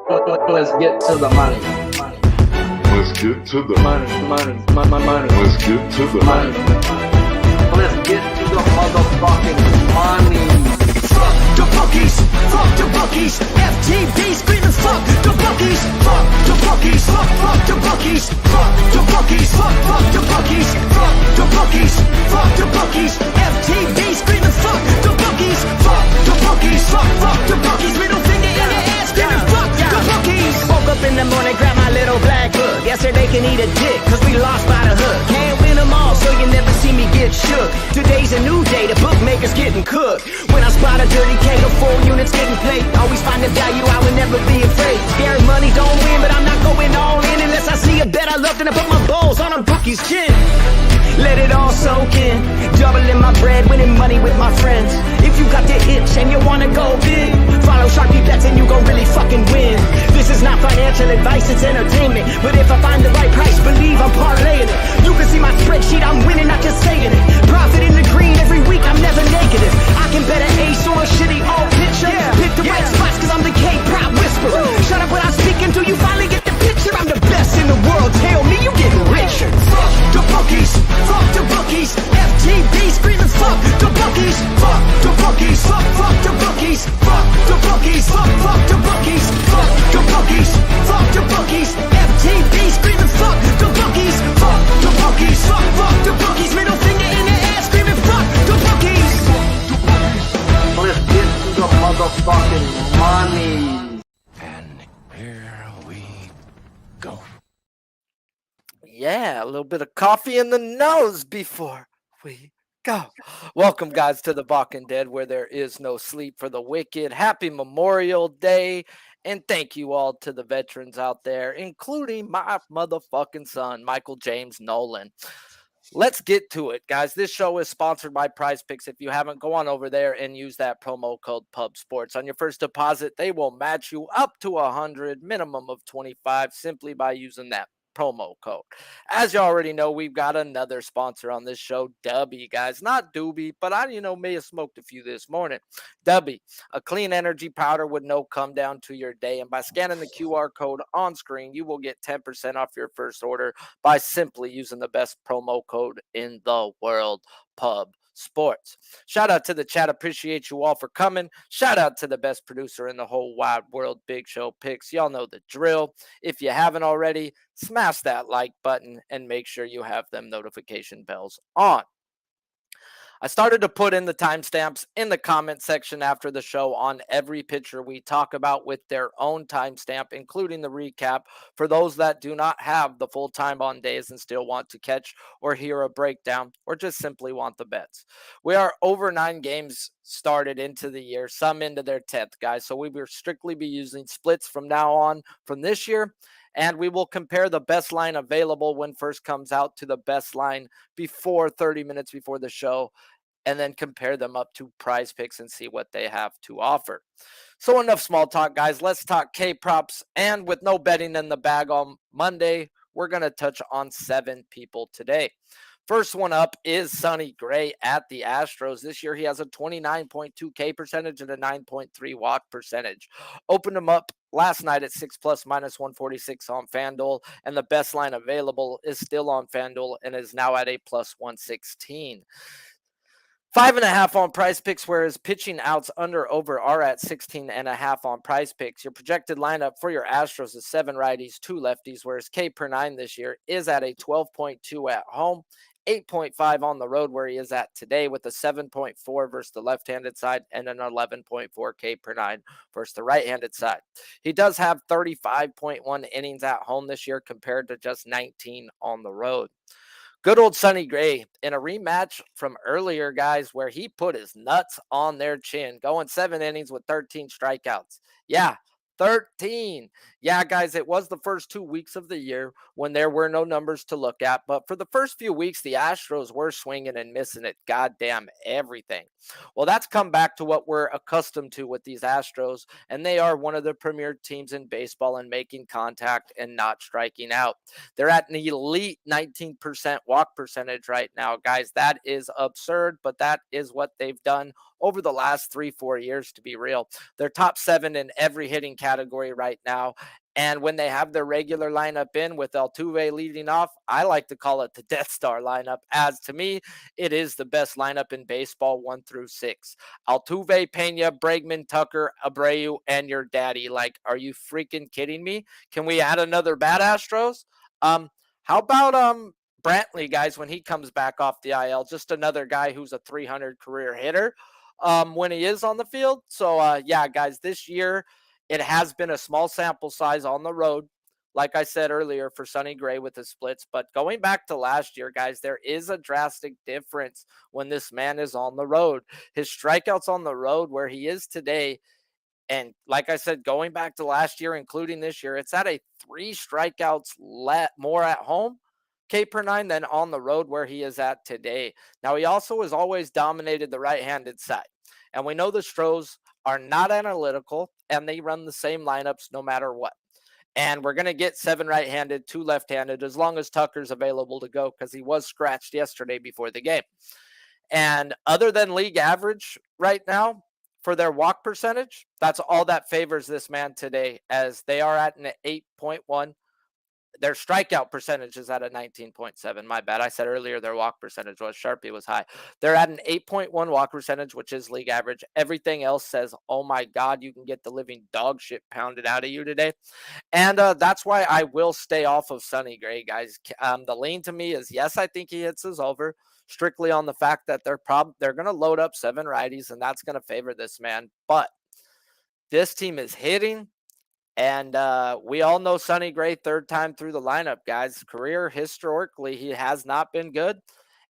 Let's get to the money. Let's get to the Money. Let's get to the Money. Let's get to the motherfucking money. Fuck the bookies, fuck the bookies. FTV screaming fuck the bookies, fuck the bookies, fuck the bookies, fuck the bookies, fuck the bookies, fuck the bookies, fuck the bookies. FTV screaming fuck the bookies, fuck the bookies, fuck the bookies. Middle finger in the air screaming fuck the bookies. Woke up in the morning, grab my little black book. Yesterday can eat a dick, cause we lost by the hook. Can't win them all, so you never see me get shook. Today's a new day, the bookmaker's getting cooked. When I spot a dirty K, the 4 units getting played. Always find the value, I would never be afraid. Scary money don't win, but I'm not going all in unless I see a bet I love, then I put my balls on a bookie's chin. Let it all soak in, doubling my bread, winning money with my friends. If you got the itch and you wanna go big, follow Sharpie bets and you gon' really fucking win. This is not financial advice, it's entertainment. But if I find the right price, believe I'm parlaying it. You can see my spreadsheet, I'm winning, not just saying it. Profit in the green every week, I'm never negative. I can bet an ace or a shitty old picture. Pick the right spots cause I'm the K-Prop whisperer. Shut up when I speak until you finally get the picture. I'm the best in the world, tell me you getting richer. Fuck the bookies, fuck the bookies. FTV screaming fuck the bookies, fuck the bookies, fuck the bookies, fuck the bookies, fuck the bookies, fuck the bookies, fuck the bookies. FTV screaming fuck the bookies, fuck the bookies, fuck the bookies. Middle finger in the air screaming fuck the bookies. Let's get to the motherfucking money. And here we go. Yeah, a little bit of coffee in the nose before we go. Welcome, guys, to the Walking Dead, where there is no sleep for the wicked. Happy Memorial Day, and thank you all to the veterans out there, including my motherfucking son, Michael James Nolan. Let's get to it, guys. This show is sponsored by PrizePicks. If you haven't, go on over there and use that promo code PUBSPORTS. On your first deposit, they will match you up to 100, minimum of 25, simply by using that promo code. As you already know, we've got another sponsor on this show, Dubby, guys. Not Doobie, but I, may have smoked a few this morning. Dubby, a clean energy powder with no come down to your day. And by scanning the QR code on screen, you will get 10% off your first order by simply using the best promo code in the world, Pub Sports. Shout out to the chat. Appreciate you all for coming. Shout out to the best producer in the whole wide world, Big Show Picks. Y'all know the drill. If you haven't already, smash that like button and make sure you have them notification bells on. I started to put in the timestamps in the comment section after the show on every picture we talk about with their own timestamp, including the recap for those that do not have the full time on days and still want to catch or hear a breakdown or just simply want the bets. We are over 9 games started into the year, some into their 10th, guys. So we will strictly be using splits from now on from this year. And we will compare the best line available when first comes out to the best line before 30 minutes before the show, and then compare them up to PrizePicks and see what they have to offer. So enough small talk, guys. Let's talk K-props. And with no betting in the bag on Monday, we're going to touch on 7 people today. First one up is Sonny Gray at the Astros. This year, he has a 29.2 K percentage and a 9.3 walk percentage. Opened him up last night at 6+ minus 146 on FanDuel, and the best line available is still on FanDuel and is now at a plus 116. 5.5 on PrizePicks, whereas pitching outs under over are at 16.5 on PrizePicks. Your projected lineup for your Astros is 7 righties, 2 lefties, whereas K per 9 this year is at a 12.2 at home, 8.5 on the road where he is at today with a 7.4 versus the left-handed side and an 11.4 K per 9 versus the right-handed side. He does have 35.1 innings at home this year compared to just 19 on the road. Good old Sonny Gray in a rematch from earlier, guys, where he put his nuts on their chin, going 7 innings with 13 strikeouts. Yeah, 13. Yeah, guys, it was the first 2 weeks of the year when there were no numbers to look at. But for the first few weeks, the Astros were swinging and missing it. Goddamn everything. Well, that's come back to what we're accustomed to with these Astros. And they are one of the premier teams in baseball in making contact and not striking out. They're at an elite 19% walk percentage right now, guys. That is absurd, but that is what they've done over the last 3-4 years, to be real. They're top 7 in every hitting category right now. And when they have their regular lineup in with Altuve leading off, I like to call it the Death Star lineup, as to me, it is the best lineup in baseball 1-6. Altuve, Pena, Bregman, Tucker, Abreu, and your daddy. Like, are you freaking kidding me? Can we add another Bad Astros? How about Brantley, guys, when he comes back off the IL? Just another guy who's a 300 career hitter when he is on the field. So, yeah, guys, this year it has been a small sample size on the road, like I said earlier, for Sonny Gray with the splits. But going back to last year, guys, there is a drastic difference when this man is on the road. His strikeouts on the road, where he is today, and like I said, going back to last year, including this year, it's at a 3 strikeouts more at home, K per 9, than on the road where he is at today. Now, he also has always dominated the right-handed side. And we know the Stros are not analytical, and they run the same lineups no matter what. And we're going to get 7 right-handed, 2 left-handed, as long as Tucker's available to go, because he was scratched yesterday before the game. And other than league average right now for their walk percentage, that's all that favors this man today, as they are at an 8.1. Their strikeout percentage is at a 19.7. My bad. I said earlier their walk percentage was Sharpie was high. They're at an 8.1 walk percentage, which is league average. Everything else says, oh my God, you can get the living dog shit pounded out of you today. And that's why I will stay off of Sonny Gray, guys. The lean to me is, yes, I think he hits his over, strictly on the fact that they're going to load up 7 righties, and that's going to favor this man. But this team is hitting. And we all know Sonny Gray, 3rd time through the lineup, guys. Career, historically, he has not been good.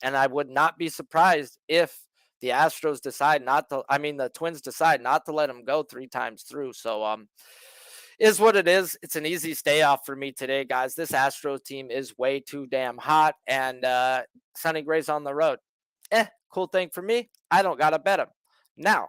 And I would not be surprised if the Astros decide the Twins decide not to let him go 3 times through. So, is what it is. It's an easy stay off for me today, guys. This Astros team is way too damn hot. And Sonny Gray's on the road. Cool thing for me. I don't got to bet him. Now,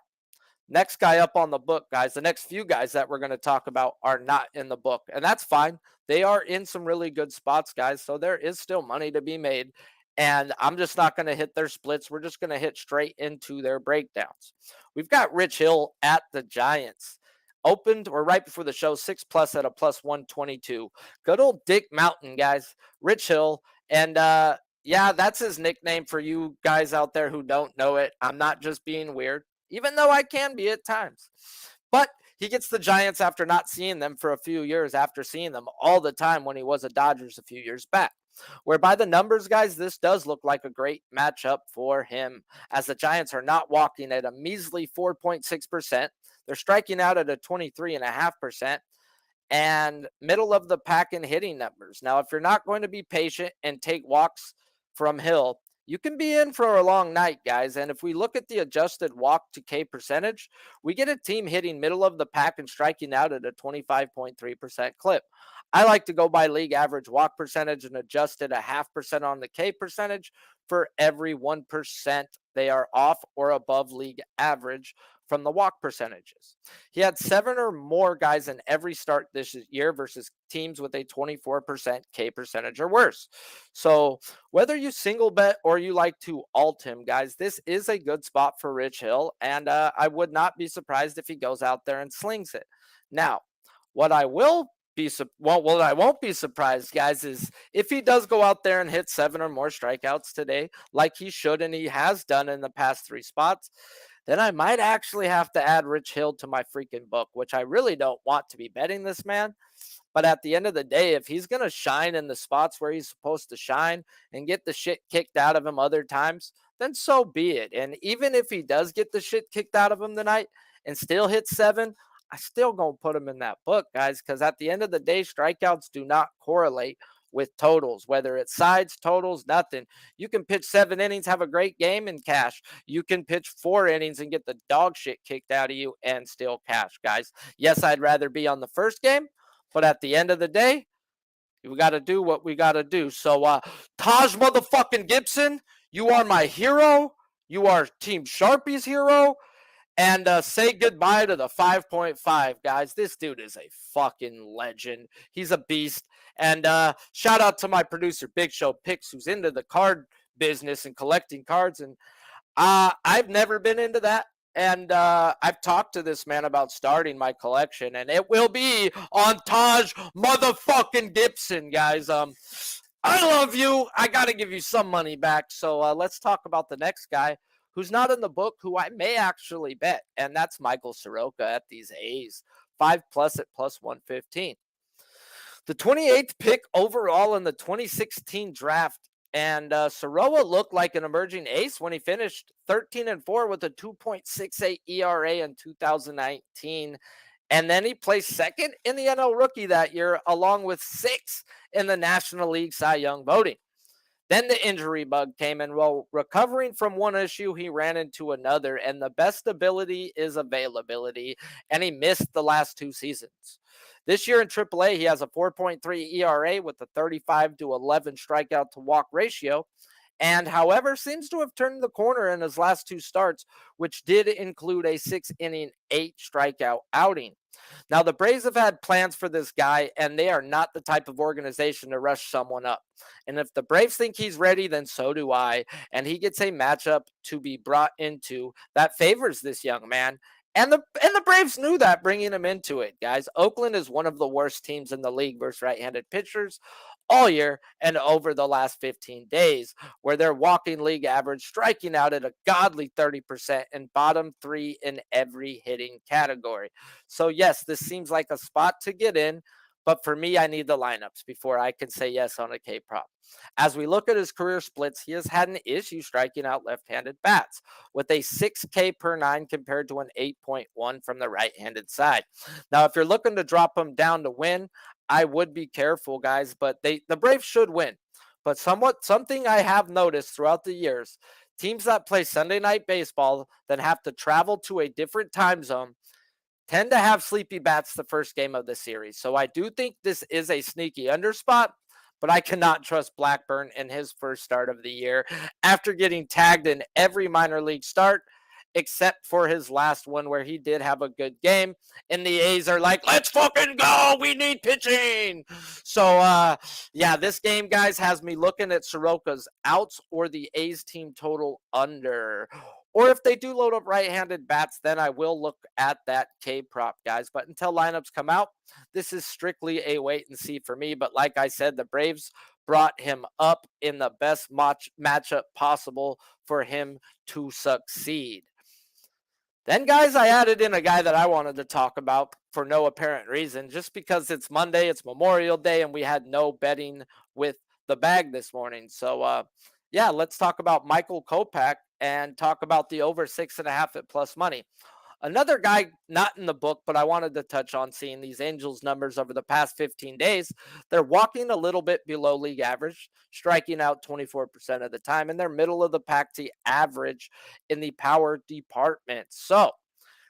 next guy up on the book, guys, the next few guys that we're going to talk about are not in the book, and that's fine. They are in some really good spots, guys, so there is still money to be made, and I'm just not going to hit their splits. We're just going to hit straight into their breakdowns. We've got Rich Hill at the Giants. Opened, or right before the show, 6+ at a +122. Good old Dick Mountain, guys. Rich Hill, and yeah, that's his nickname for you guys out there who don't know it. I'm not just being weird, even though I can be at times. But he gets the Giants after not seeing them for a few years, after seeing them all the time when he was a Dodgers a few years back. Where by the numbers, guys, this does look like a great matchup for him, as the Giants are not walking at a measly 4.6%. They're striking out at a 23.5%. And middle of the pack in hitting numbers. Now, if you're not going to be patient and take walks from Hill, you can be in for a long night, guys. And if we look at the adjusted walk to K percentage, we get a team hitting middle of the pack and striking out at a 25.3% clip. I like to go by league average walk percentage and adjust it 0.5% on the K percentage for every 1% they are off or above league average from the walk percentages. He had 7 or more guys in every start this year versus teams with a 24% K percentage or worse. So whether you single bet or you like to alt him, guys, this is a good spot for Rich Hill, and I would not be surprised if he goes out there and slings it. Now, what I won't be surprised, guys, is if he does go out there and hit 7 or more strikeouts today, like he should and he has done in the past 3 spots, then I might actually have to add Rich Hill to my freaking book, which I really don't want to be betting this man. But at the end of the day, if he's going to shine in the spots where he's supposed to shine and get the shit kicked out of him other times, then so be it. And even if he does get the shit kicked out of him tonight and still hit 7, I still going to put him in that book, guys, because at the end of the day, strikeouts do not correlate with totals, whether it's sides, totals, nothing. You can pitch 7 innings, have a great game and cash. You can pitch 4 innings and get the dog shit kicked out of you and still cash, guys. Yes, I'd rather be on the first game, but at the end of the day, we got to do what we got to do. So, Taj motherfucking Gibson, you are my hero. You are Team Sharpie's hero. And say goodbye to the 5.5, guys. This dude is a fucking legend. He's a beast. And shout out to my producer, Big Show Picks, who's into the card business and collecting cards. And I've never been into that. And I've talked to this man about starting my collection, and it will be on Taj motherfucking Gibson, guys. I love you. I got to give you some money back. So let's talk about the next guy who's not in the book, who I may actually bet, and that's Michael Soroka at these A's. 5+ at plus 115. The 28th pick overall in the 2016 draft. And Soroka looked like an emerging ace when he finished 13-4 with a 2.68 ERA in 2019. And then he placed second in the NL Rookie that year, along with 6th in the National League Cy Young voting. Then the injury bug came, and while recovering from one issue, he ran into another. And the best ability is availability, and he missed the last 2 seasons. This year in AAA, he has a 4.3 ERA with a 35-11 strikeout to walk ratio, and however, seems to have turned the corner in his last 2 starts, which did include a 6-inning, 8-strikeout outing. Now, the Braves have had plans for this guy, and they are not the type of organization to rush someone up. And if the Braves think he's ready, then so do I. And he gets a matchup to be brought into that favors this young man. And the Braves knew that bringing him into it, guys. Oakland is one of the worst teams in the league versus right-handed pitchers all year and over the last 15 days, where they're walking league average, striking out at a godly 30%, and bottom 3 in every hitting category. So yes, this seems like a spot to get in, but for me, I need the lineups before I can say yes on a K-prop. As we look at his career splits, he has had an issue striking out left-handed bats with a 6K per 9 compared to an 8.1 from the right-handed side. Now, if you're looking to drop him down to win, I would be careful, guys, but the Braves should win. But something I have noticed throughout the years, teams that play Sunday Night Baseball that have to travel to a different time zone tend to have sleepy bats the first game of the series. So I do think this is a sneaky under spot, but I cannot trust Blackburn in his first start of the year after getting tagged in every minor league start, except for his last one where he did have a good game. And the A's are like, let's fucking go. We need pitching. So, yeah, this game, guys, has me looking at Soroka's outs or the A's team total under. Or if they do load up right-handed bats, then I will look at that K-prop, guys. But until lineups come out, this is strictly a wait and see for me. But like I said, the Braves brought him up in the best matchup possible for him to succeed. Then, guys, I added in a guy that I wanted to talk about for no apparent reason, just because it's Monday, it's Memorial Day, and we had no betting with the bag this morning. So, yeah, let's talk about Michael Kopech and talk about the over 6.5 at plus money. Another guy not in the book, but I wanted to touch on seeing these Angels numbers over the past 15 days. They're walking a little bit below league average, striking out 24% of the time, and they're middle of the pack to average in the power department. So,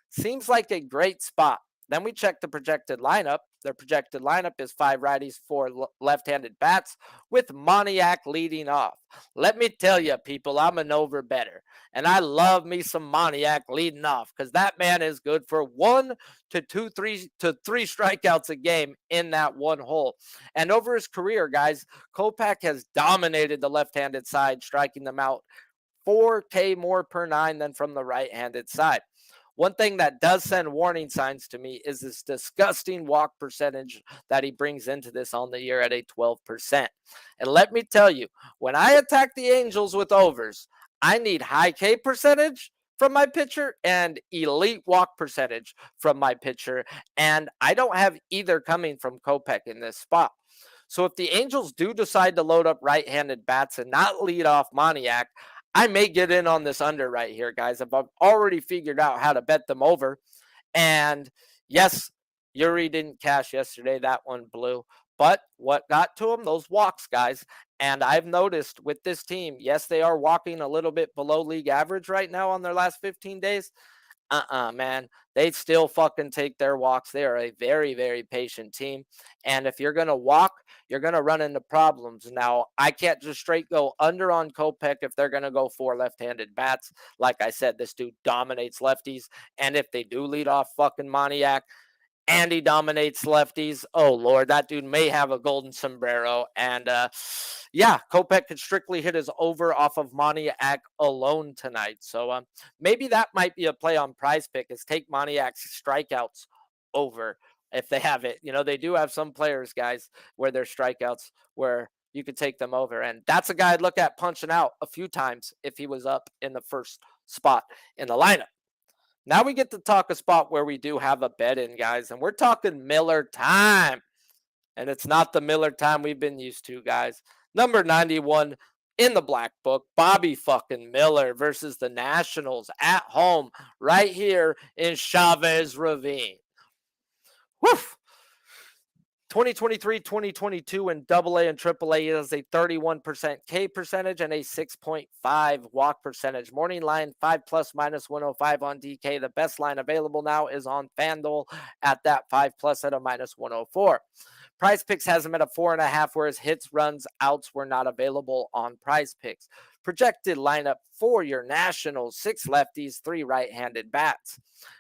seems like a great spot. Then we check the projected lineup. Their projected lineup is 5 righties, 4 left-handed bats, with Moniak leading off. Let me tell you, people, I'm an over better. And I love me some Moniak leading off because that man is good for 1 to 3 strikeouts a game in that one hole. And over his career, guys, Kopech has dominated the left-handed side, striking them out 4K more per 9 than from the right-handed side. One thing that does send warning signs to me is this disgusting walk percentage that he brings into this on the year at a 12%. And let me tell you, when I attack the Angels with overs, I need high K percentage from my pitcher and elite walk percentage from my pitcher. And I don't have either coming from Kopech in this spot. So if the Angels do decide to load up right-handed bats and not lead off Moniak, I may get in on this under right here, guys. I've already figured out how to bet them over. And yes, Yuri didn't cash yesterday. That one blew. But what got to him? Those walks, guys. And I've noticed with this team, yes, they are walking a little bit below league average right now on their last 15 days. Man, they still fucking take their walks. They are a very, very patient team. And if you're going to walk, you're going to run into problems. Now, I can't just straight go under on Kopech if they're going to go 4 left-handed bats. Like I said, this dude dominates lefties. And if they do lead off fucking Moniak, and he dominates lefties. Oh, Lord, that dude may have a golden sombrero. And yeah, Kopech could strictly hit his over off of Moniak alone tonight. So maybe that might be a play on PrizePick is take Moniak's strikeouts over if they have it. You know, they do have some players, guys, where their strikeouts where you could take them over. And that's a guy I'd look at punching out a few times if he was up in the first spot in the lineup. Now we get to talk a spot where we do have a bet in, guys, and we're talking Miller time. And it's not the Miller time we've been used to, guys. Number 91 in the black book, Bobby fucking Miller versus the Nationals at home right here in Chavez Ravine. Woof. 2023-2022 in AA and AAA is a 31% K percentage and a 6.5 walk percentage. Morning line 5 plus minus 105 on DK. The best line available now is on FanDuel at that 5 plus at a minus 104. PrizePicks has him at a 4.5, whereas hits, runs, outs were not available on PrizePicks. Projected lineup for your Nationals: 6 lefties, 3 right-handed bats.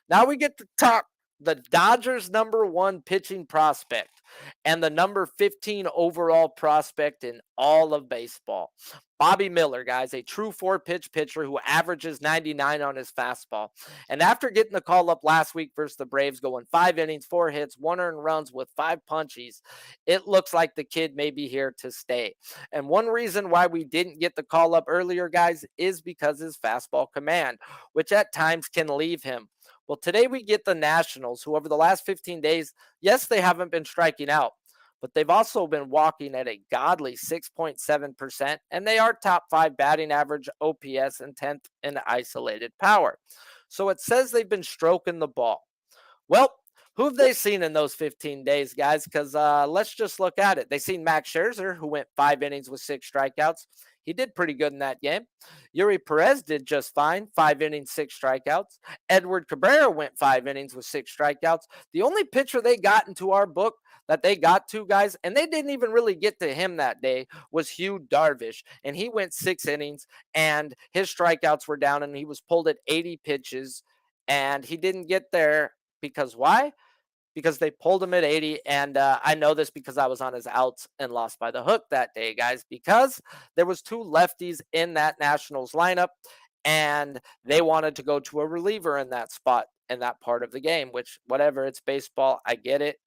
Now we get to talk the Dodgers' number 1 pitching prospect and the number 15 overall prospect in all of baseball. Bobby Miller, guys, a true 4-pitch pitcher who averages 99 on his fastball. And after getting the call up last week versus the Braves, going 5 innings, 4 hits, 1 earned runs with 5 punchies, it looks like the kid may be here to stay. And one reason why we didn't get the call up earlier, guys, is because his fastball command, which at times can leave him. Well, today we get the Nationals, who over the last 15 days, yes, they haven't been striking out, but they've also been walking at a godly 6.7%, and they are top 5 batting average, OPS, and 10th in isolated power. So it says they've been stroking the ball. Well, who have they seen in those 15 days, guys? Because let's just look at it. They seen Max Scherzer, who went 5 innings with 6 strikeouts. He did pretty good in that game. Yuri Perez did just fine, 5 innings, 6 strikeouts. Edward Cabrera went 5 innings with 6 strikeouts. The only pitcher they got into our book that they got to, guys, and they didn't even really get to him that day, was Hugh Darvish. And he went 6 innings, and his strikeouts were down, and he was pulled at 80 pitches, and he didn't get there because why? Because they pulled him at 80, and I know this because I was on his outs and lost by the hook that day, guys, because there was 2 lefties in that Nationals lineup, and they wanted to go to a reliever in that spot in that part of the game, which, whatever, it's baseball. I get it.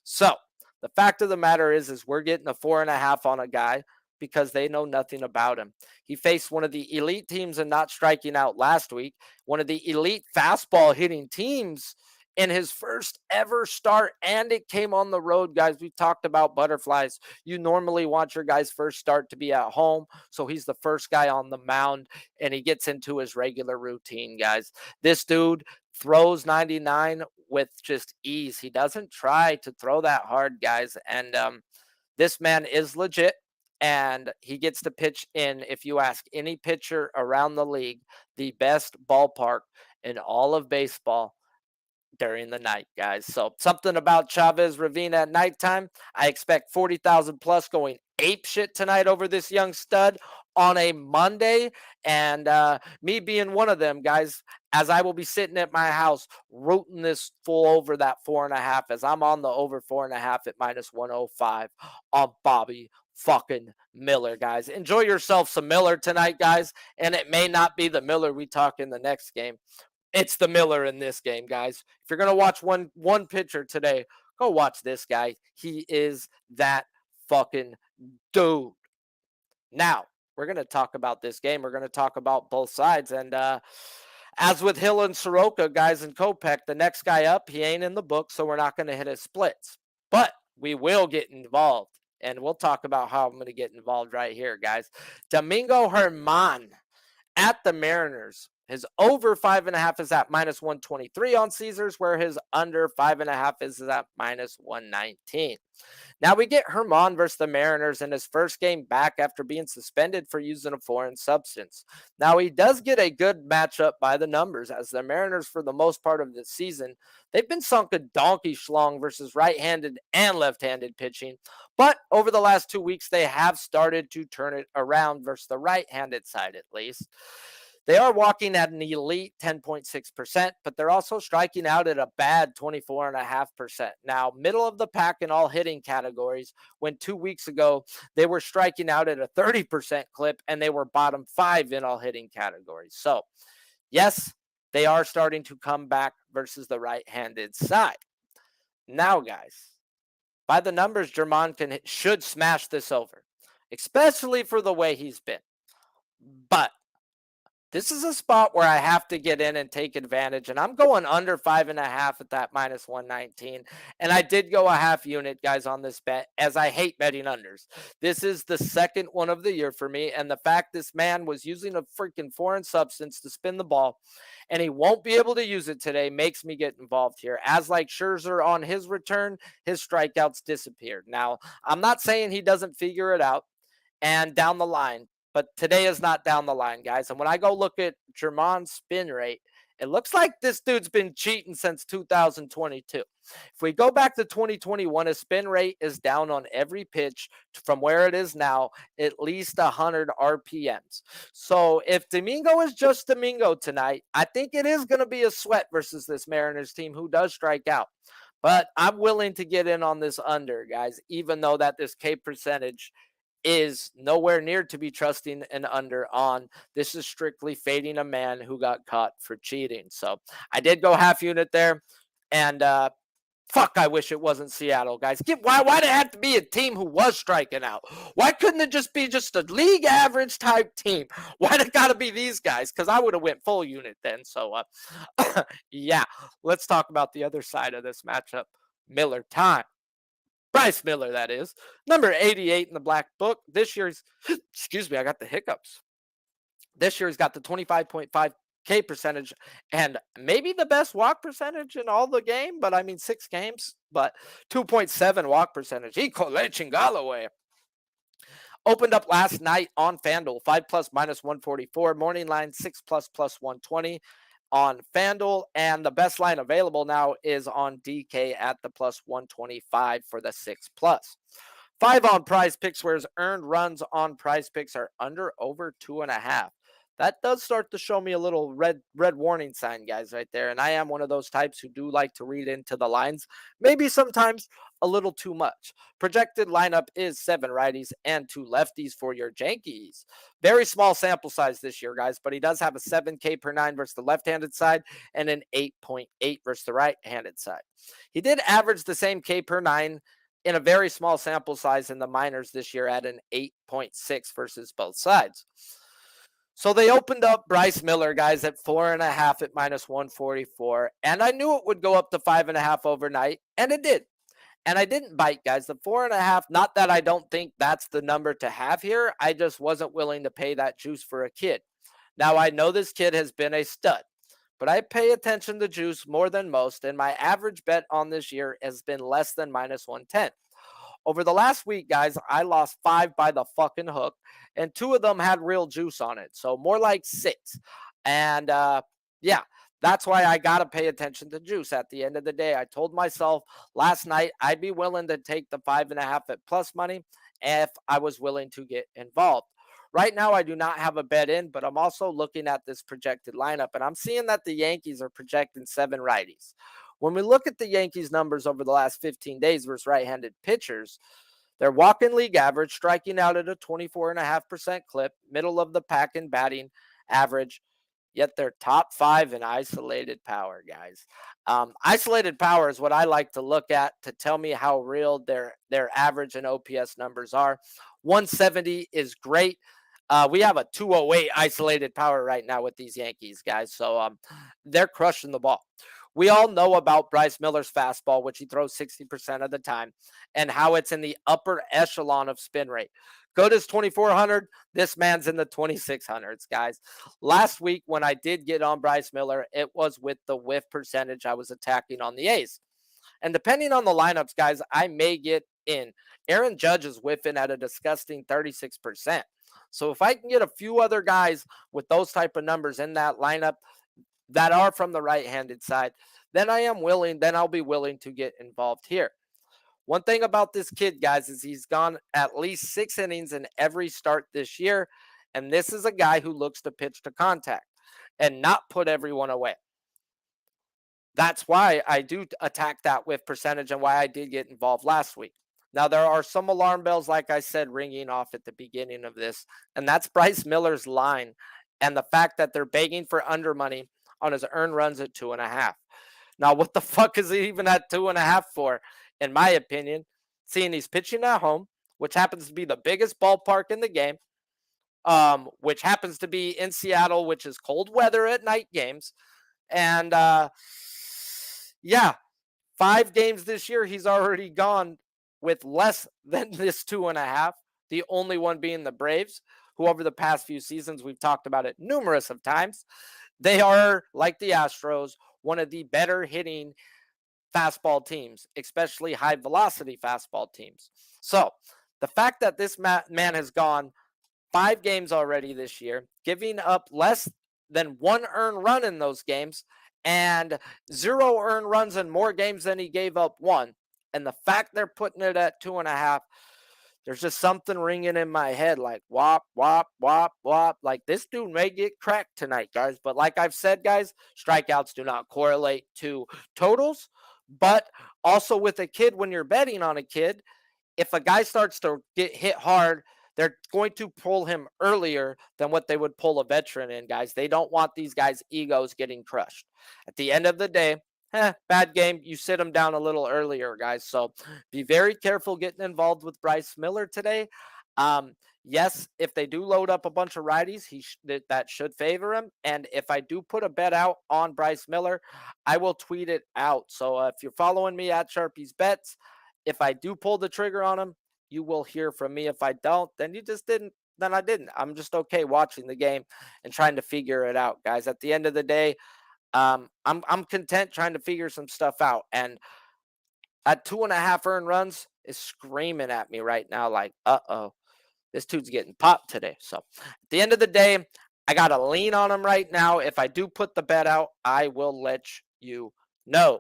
So the fact of the matter is we're getting a 4.5 on a guy because they know nothing about him. He faced one of the elite teams and not striking out last week, one of the elite fastball hitting teams in his first ever start, and it came on the road, guys. We talked about butterflies. You normally want your guy's first start to be at home, so he's the first guy on the mound, and he gets into his regular routine, guys. This dude throws 99 with just ease. He doesn't try to throw that hard, guys, and this man is legit. And he gets to pitch in, if you ask any pitcher around the league, the best ballpark in all of baseball during the night, guys. So something about Chavez Ravine at nighttime. I expect 40,000 plus going ape shit tonight over this young stud on a Monday. And me being one of them, guys, as I will be sitting at my house rooting this full over that 4.5 as I'm on the over 4.5 at minus 105 on Bobby fucking Miller, guys. Enjoy yourself some Miller tonight, guys. And it may not be the Miller we talk in the next game. It's the Miller in this game, guys. If you're going to watch one pitcher today, go watch this guy. He is that fucking dude. Now, we're going to talk about this game. We're going to talk about both sides. And as with Hill and Soroka, guys, and Kopech, the next guy up, he ain't in the book, so we're not going to hit his splits. But we will get involved. And we'll talk about how I'm going to get involved right here, guys. Domingo Germán at the Mariners. His over 5.5 is at minus 123 on Caesars, where his under 5.5 is at minus 119. Now we get Germán versus the Mariners in his first game back after being suspended for using a foreign substance. Now he does get a good matchup by the numbers, as the Mariners, for the most part of the season, they've been sunk a donkey schlong versus right-handed and left-handed pitching. But over the last 2 weeks, they have started to turn it around versus the right-handed side, at least. They are walking at an elite 10.6%, but they're also striking out at a bad 24.5%. Now, middle of the pack in all hitting categories, when 2 weeks ago they were striking out at a 30% clip and they were bottom 5 in all hitting categories. So, yes, they are starting to come back versus the right-handed side. Now, guys, by the numbers, German should smash this over, especially for the way he's been. But this is a spot where I have to get in and take advantage, and I'm going under 5.5 at that minus 119. And I did go a half unit, guys, on this bet, as I hate betting unders. This is the second one of the year for me, and the fact this man was using a freaking foreign substance to spin the ball, and he won't be able to use it today, makes me get involved here. As like Scherzer on his return, his strikeouts disappeared. Now, I'm not saying he doesn't figure it out and down the line, but today is not down the line, guys. And when I go look at German's spin rate, it looks like this dude's been cheating since 2022. If we go back to 2021, his spin rate is down on every pitch from where it is now, at least 100 RPMs. So if Domingo is just Domingo tonight, I think it is going to be a sweat versus this Mariners team who does strike out. But I'm willing to get in on this under, guys, even though that this K percentage is nowhere near to be trusting an under on. This is strictly fading a man who got caught for cheating. So I did go half unit there, and fuck, I wish it wasn't Seattle, guys. Why'd it have to be a team who was striking out? Why couldn't it just be just a league average type team? Why'd it got to be these guys? Because I would have went full unit then. So yeah, let's talk about the other side of this matchup. Miller time. Bryce Miller, that is. Number 88 in the black book. This year's, excuse me, I got the hiccups. This year's got the 25.5 K percentage and maybe the best walk percentage in all the game, but I mean 6 games, but 2.7 walk percentage. Equal Lechin Galloway. Opened up last night on FanDuel, 5+ minus 144. Morning line 6+ plus 120. On FanDuel, and the best line available now is on DK at the plus 125 for the 6+. 5 on PrizePicks, whereas earned runs on PrizePicks are under over 2.5. That does start to show me a little red warning sign, guys, right there. And I am one of those types who do like to read into the lines, maybe sometimes a little too much. Projected lineup is 7 righties and 2 lefties for your Yankees. Very small sample size this year, guys, but he does have a 7K per 9 versus the left-handed side and an 8.8 versus the right-handed side. He did average the same K per 9 in a very small sample size in the minors this year at an 8.6 versus both sides. So they opened up Bryce Miller, guys, at 4.5 at minus 144. And I knew it would go up to 5.5 overnight, and it did. And I didn't bite, guys. The 4.5, not that I don't think that's the number to have here. I just wasn't willing to pay that juice for a kid. Now, I know this kid has been a stud, but I pay attention to juice more than most, and my average bet on this year has been less than minus 110. Over the last week, guys, I lost 5 by the fucking hook, and 2 of them had real juice on it. So more like 6. And yeah, that's why I got to pay attention to juice at the end of the day. I told myself last night I'd be willing to take the 5.5 at plus money if I was willing to get involved. Right now, I do not have a bet in, but I'm also looking at this projected lineup, and I'm seeing that the Yankees are projecting 7 righties. When we look at the Yankees numbers over the last 15 days versus right-handed pitchers, they're walking league average, striking out at a 24.5% clip, middle of the pack in batting average, yet they're top 5 in isolated power, guys. Isolated power is what I like to look at to tell me how real their average and OPS numbers are. 170 is great. We have a 208 isolated power right now with these Yankees, guys. So they're crushing the ball. We all know about Bryce Miller's fastball, which he throws 60% of the time, and how it's in the upper echelon of spin rate. Go to his 2,400. This man's in the 2,600s, guys. Last week, when I did get on Bryce Miller, it was with the whiff percentage I was attacking on the A's. And depending on the lineups, guys, I may get in. Aaron Judge is whiffing at a disgusting 36%. So if I can get a few other guys with those type of numbers in that lineup that are from the right-handed side, then I'll be willing to get involved here. One thing about this kid, guys, is he's gone at least 6 innings in every start this year, and this is a guy who looks to pitch to contact. and not put everyone away. That's why I do attack that whiff percentage and why I did get involved last week. Now, there are some alarm bells, like I said, ringing off at the beginning of this, and that's Bryce Miller's line and the fact that they're begging for under money on his earned runs at 2.5. Now, what the fuck is he even at 2.5 for, in my opinion? Seeing he's pitching at home, which happens to be the biggest ballpark in the game, which happens to be in Seattle, which is cold weather at night games. And yeah, 5 games this year, he's already gone with less than this 2.5. The only one being the Braves, who over the past few seasons, we've talked about it numerous of times. They are, like the Astros, one of the better hitting fastball teams, especially high velocity fastball teams. So the fact that this man has gone 5 games already this year, giving up less than 1 earned run in those games and 0 earned runs in more games than he gave up 1. And the fact they're putting it at 2.5, there's just something ringing in my head like wop, wop, wop, wop. Like this dude may get cracked tonight, guys. But like I've said, guys, strikeouts do not correlate to totals. But also with a kid, when you're betting on a kid, if a guy starts to get hit hard, they're going to pull him earlier than what they would pull a veteran in, guys. They don't want these guys' egos getting crushed. At the end of the day, bad game. You sit them down a little earlier, guys. So be very careful getting involved with Bryce Miller today. Yes, if they do load up a bunch of righties, that should favor him. And if I do put a bet out on Bryce Miller, I will tweet it out. So if you're following me at Sharpie's Bets, if I do pull the trigger on him, you will hear from me. If I don't, then you just didn't. Then I didn't. I'm just okay watching the game and trying to figure it out, guys. At the end of the day, I'm content trying to figure some stuff out. And at 2.5 earned runs is screaming at me right now, like, this dude's getting popped today. So at the end of the day, I got to lean on him right now. If I do put the bet out, I will let you know.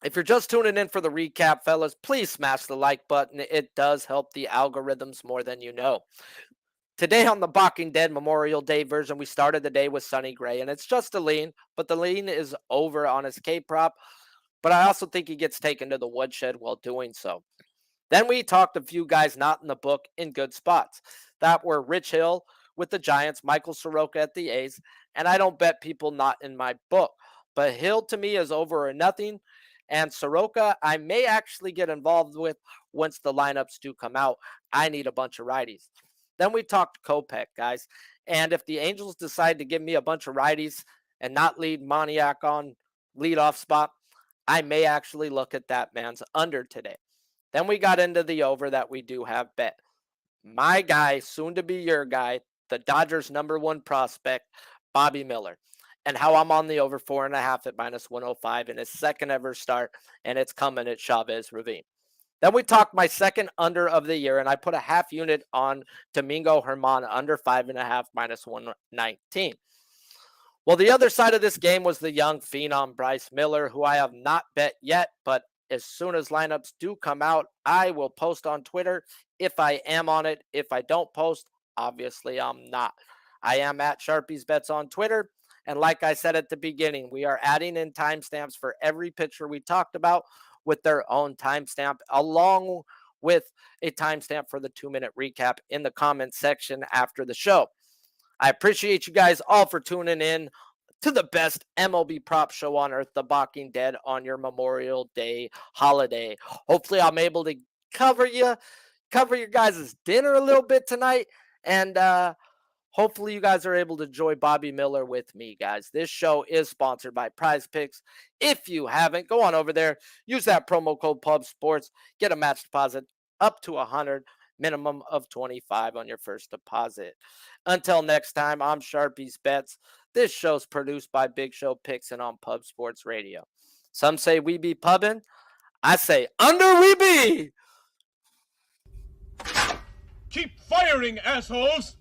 If you're just tuning in for the recap, fellas, please smash the like button. It does help the algorithms more than you know. Today on the Balking Dead Memorial Day version, we started the day with Sonny Gray, and it's just a lean, but the lean is over on his K-prop. But I also think he gets taken to the woodshed while doing so. Then we talked a few guys not in the book in good spots. That were Rich Hill with the Giants, Michael Soroka at the A's, and I don't bet people not in my book. But Hill to me is over or nothing. And Soroka, I may actually get involved with once the lineups do come out. I need a bunch of righties. Then we talked Kopech, guys. And if the Angels decide to give me a bunch of righties and not lead Moniak on leadoff spot, I may actually look at that man's under today. Then we got into the over that we do have bet. My guy, soon to be your guy, the Dodgers' #1 prospect, Bobby Miller. And how I'm on the over 4.5 at -105 in his second ever start, and it's coming at Chavez Ravine. Then we talked my second under of the year, and I put a half unit on Domingo Germán under 5.5 -119. Well, the other side of this game was the young phenom Bryce Miller, who I have not bet yet, but as soon as lineups do come out, I will post on Twitter if I am on it. If I don't post, obviously I'm not. I am at Sharpie's Bets on Twitter. And like I said at the beginning, we are adding in timestamps for every pitcher we talked about with their own timestamp, along with a timestamp for the 2-minute recap in the comment section after the show. I appreciate you guys all for tuning in to the best MLB prop show on earth, The Balking Dead, on your Memorial Day holiday. Hopefully I'm able to cover your guys' dinner a little bit tonight, and hopefully you guys are able to enjoy Bobby Miller with me, guys. This show is sponsored by PrizePicks. If you haven't, go on over there. Use that promo code PUBSPORTS. Get a match deposit up to $100, minimum of $25 on your first deposit. Until next time, I'm Sharpie's Bets. This show's produced by Big Show Picks and on Pub Sports Radio. Some say we be pubbing. I say under we be. Keep firing, assholes!